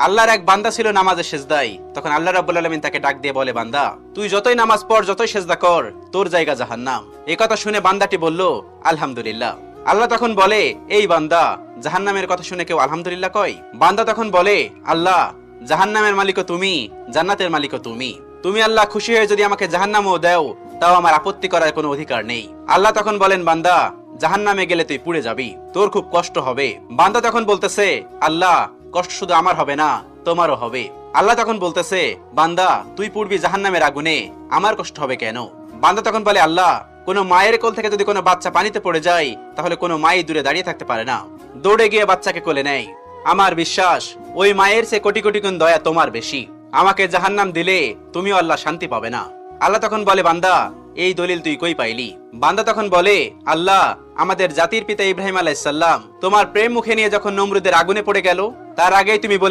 আল্লাহর এক বান্দা ছিল নামাজে সেজদায়। তখন আল্লাহ রাব্বুল আলামিন তাকে ডাক দিয়ে বলে, বান্দা তুই যতই নামাজ পড়, যতই সেজদা কর, তোর জায়গা জাহান্নাম। এই কথা শুনে বান্দাটি বলল, আলহামদুলিল্লাহ। আল্লাহ তখন বলে, এই বান্দা, জাহান্নামের কথা শুনে কেউ আলহামদুলিল্লাহ কয়? বান্দা তখন বলে, আল্লাহ, জাহান্নামের মালিকও তুমি, জান্নাতের মালিকও তুমি। তুমি আল্লাহ খুশি হয়ে যদি আমাকে জাহান্নামও দাও, তাও আমার আপত্তি করার কোনো অধিকার নেই। আল্লাহ তখন বলেন, বান্দা, জাহান্নামে গেলে তুই পুড়ে যাবি, তোর খুব কষ্ট হবে। বান্দা তখন বলতেছে, আল্লাহ, কষ্ট শুধু আমার হবে না, তোমারও হবে। আল্লাহ তখন বলতেছে, বান্দা, তুই পুড়বি জাহান্নামের আগুনে, আমার কষ্ট হবে কেন? বান্দা তখন বলে, আল্লাহ, কোনো মায়ের কোল থেকে যদি কোনো বাচ্চা পানিতে পড়ে যায়, তাহলে কোনো মাই দূরে দাঁড়িয়ে থাকতে পারে না, দৌড়ে গিয়ে বাচ্চাকে কোলে নেয়। আমার বিশ্বাস ওই মায়ের চেয়ে কোটি কোটি গুণ দয়া তোমার বেশি। আমাকে জাহান্নাম দিলে তুমিও আল্লাহ শান্তি পাবে না। আল্লাহ তখন বলে, বান্দা, এই দলিল তুই কই পাইলি? বান্দা তখন বলে, আল্লাহ, আমাদের জাতির পিতা ইব্রাহিম আলাইহিস সালাম তোমার প্রেম মুখে নিয়ে যখন নমরুদের আগুনে পড়ে গেল, তার আগেই তুমি বলে